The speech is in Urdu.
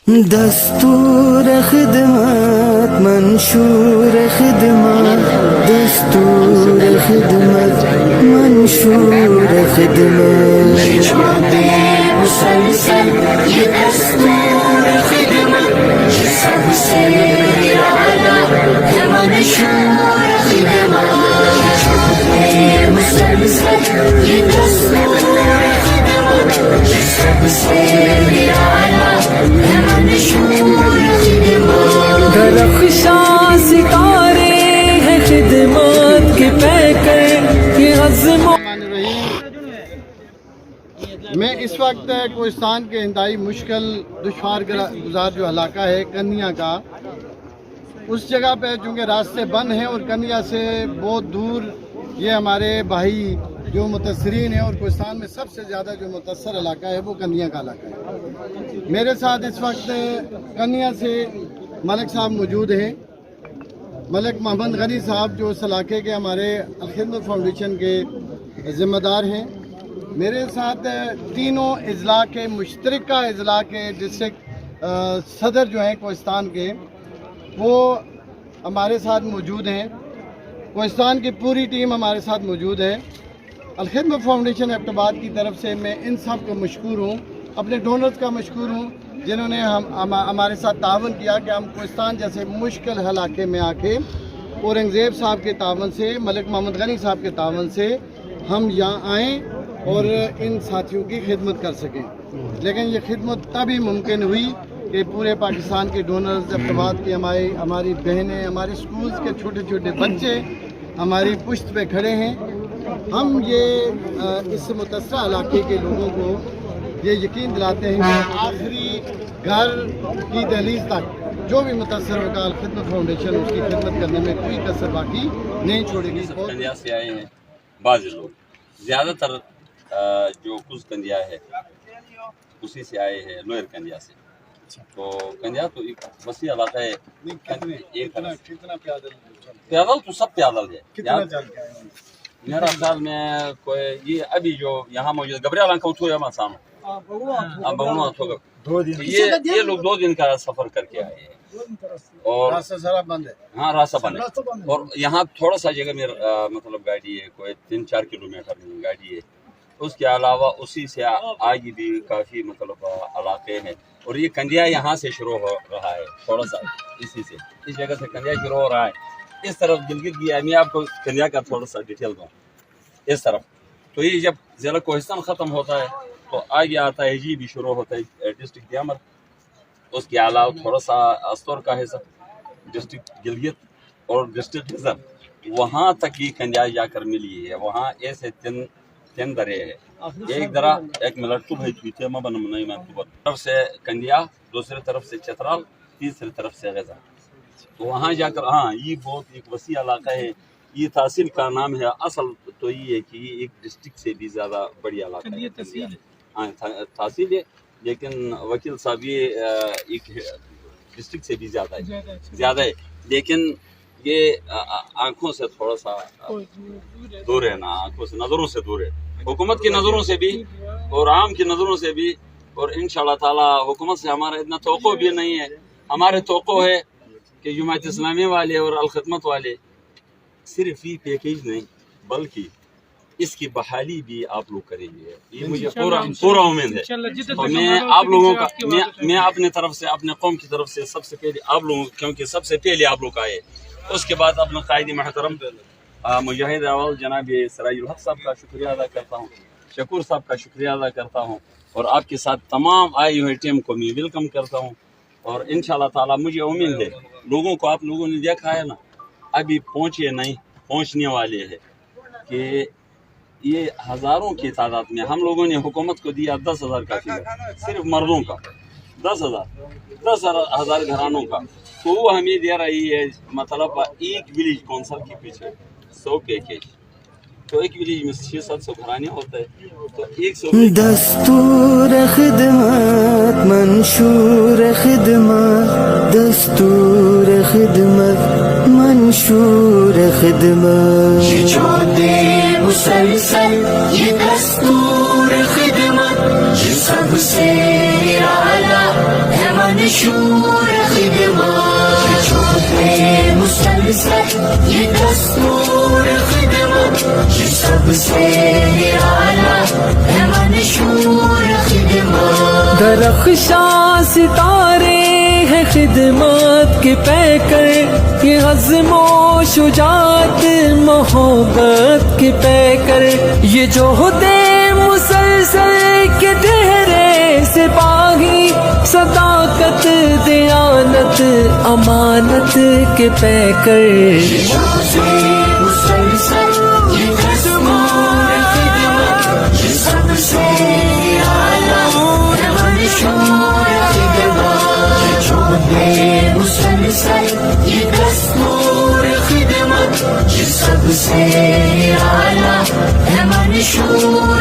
دستور خدمت منشور خدمت دستور خدمت منشور خدمت مسلسل یہ دستور خدمت یہ سب سے اعلیٰ ہے منشور خدمت مسلسل یہ دستور خدمت یہ سب سے اعلیٰ ہے منشور خدمت درخشاں ستارے ہیں خدمات کے پیکر یہ عزم میں اس وقت کوہستان کے انتہائی مشکل دشوار گزار جو علاقہ ہے کنیا کا، اس جگہ پہ چونکہ راستے بند ہیں اور کنیا سے بہت دور یہ ہمارے بھائی جو متاثرین ہیں، اور کوہستان میں سب سے زیادہ جو متاثر علاقہ ہے وہ کنیا کا علاقہ ہے۔ میرے ساتھ اس وقت کنیا سے ملک صاحب موجود ہیں، ملک محمد غنی صاحب جو اس علاقے کے ہمارے الخدمت فاؤنڈیشن کے ذمہ دار ہیں۔ میرے ساتھ تینوں اضلاع کے مشترکہ اضلاع کے ڈسٹرکٹ صدر جو ہیں کوہستان کے، وہ ہمارے ساتھ موجود ہیں۔ کوہستان کی پوری ٹیم ہمارے ساتھ موجود ہے۔ الخدمت فاؤنڈیشن ایبٹ آباد کی طرف سے میں ان سب کو مشکور ہوں، اپنے ڈونرز کا مشکور ہوں جنہوں نے ہمارے ساتھ تعاون کیا کہ ہم کوہستان جیسے مشکل علاقے میں آ کے اورنگزیب صاحب کے تعاون سے، ملک محمد غنی صاحب کے تعاون سے ہم یہاں آئیں اور ان ساتھیوں کی خدمت کر سکیں۔ لیکن یہ خدمت تبھی ممکن ہوئی کہ پورے پاکستان کے ڈونرز، ایبٹ آباد کی ہماری بہنیں، ہمارے سکولز کے چھوٹے چھوٹے بچے ہماری پشت پہ کھڑے ہیں۔ ہم یہ اس متاثرہ علاقے کے لوگوں کو یہ یقین دلاتے ہیں کہ آخری گھر کی دہلیز تک جو بھی متاثر ہوگا الخدمت فاؤنڈیشن اس کی خدمت کرنے میں کوئی کسر باقی نہیں چھوڑے گی۔ کنڈیا سے آئے ہیں بعض لوگ، زیادہ تر جو کچھ کنڈیا ہے اسی سے آئے ہیں، لوئر کنڈیا سے۔ تو کنڈیا تو ایک وسیع علاقہ ہے، پیدل تو سب پیدل ہے۔ میرا خیال میں کوئی یہ ابھی جو یہاں موجود گبریال انکا اٹھو یا مسانو یہ لوگ 2 دن کا سفر کر کے آئے ہیں، اور راستہ بند ہے۔ ہاں راستہ بند ہے، اور یہاں تھوڑا سا جگہ میں مطلب گاڑی ہے، کوئی 3-4 کلومیٹر میں گاڑی ہے۔ اس کے علاوہ اسی سے آگے بھی کافی مطلب علاقے ہیں، اور یہ کنڈیا یہاں سے شروع ہو رہا ہے، تھوڑا سا اسی سے اس جگہ سے کنڈیا شروع ہو رہا ہے۔ اس طرف گلگت بھی ہے، میں آپ کو کنڈیا کا تھوڑا سا ڈیٹیل دوں اس طرف۔ تو یہ جب ضلع کوہستان ختم ہوتا ہے تو آگے آتا ہے جی بھی شروع ہوتا ہے ڈسٹرکٹ دیامر، اس کے علاوہ تھوڑا سا استور کا حصہ ڈسٹرکٹ گلگت اور ڈسٹرکٹ ہزر، وہاں تک یہ کنڈیا جا کر ملی ہے۔ وہاں ایسے 3 درے ہے، ایک درہ ایک ملٹو بھائی چویتے میں بنمنائی میں طرف سے کنڈیا، دوسری طرف سے چترال، تیسری طرف سے غزہ۔ تو وہاں جا کر ہاں یہ بہت ایک وسیع علاقہ ہے۔ یہ تحصیل کا نام ہے، اصل تو یہ ہے کہ یہ ایک ڈسٹرکٹ سے بھی زیادہ بڑی علاقہ ہے، ہاں تحصیل ہے، لیکن وکیل صاحب یہ ایک ڈسٹرکٹ سے بھی زیادہ ہے، لیکن یہ آنکھوں سے تھوڑا سا دور ہے نا، آنکھوں سے نظروں سے دور ہے، حکومت کی نظروں سے بھی اور عام کی نظروں سے بھی، اور انشاءاللہ تعالی حکومت سے ہمارا اتنا توقع بھی نہیں ہے۔ ہمارے توقع ہے کہ جماعت اسلامی والے اور الخدمت والے صرف یہ پیکیج نہیں بلکہ اس کی بحالی بھی آپ لوگ کریں گے، یہ مجھے پورا امید ہے۔ اور میں آپ لوگوں کا میں اپنے طرف سے، اپنے قوم کی طرف سے سب سے پہلے آپ لوگوں، کیونکہ سب سے پہلے آپ لوگ آئے، اس کے بعد اپنے قائد محترم مجاہد اول جناب سراج الحق صاحب کا شکریہ ادا کرتا ہوں، شکور صاحب کا شکریہ ادا کرتا ہوں، اور آپ کے ساتھ تمام آئی ہوئے ٹیم کو میں ویلکم کرتا ہوں۔ اور انشاءاللہ تعالی مجھے امید ہے لوگوں کو، آپ لوگوں نے دیکھا ہے نا ابھی پہنچے نہیں، پہنچنے والے ہیں، کہ یہ ہزاروں کی تعداد میں ہم لوگوں نے حکومت کو دیا 10,000 کا فگر، صرف مردوں کا 10,000 گھرانوں کا، تو وہ ہمیں دے رہی ہے مطلب ایک ولیج کونسل کے پیچھے 100 پیکیج، تو ایک ولیج میں 600-700 گھرانے ہوتا ہے، تو 100 دستور خدمت منشور خدمت دستور خدمت منشور خدمت یہ جو دے مسلسل یہ دستور خدمت یہ سب سے اعلیٰ ہے منشور خدمت چھوٹے مسلسل یہ دستور خدمت یہ سب سے اعلیٰ ہے منشور خدمت درخشاں ستارے ہیں خدمت کے پیکر یہ عزم و شجاعت محبت کے پیکر یہ جوہد مسلسل کے دہرے سپاہی صداقت دیانت امانت کے پیکر مسلسل یہ دستور خدمت یہ سب سے اعلیٰ ہے منشور خدمت چھوٹے مسلسل یہ دستور خدمت یہ سب سے اعلیٰ ہے منشور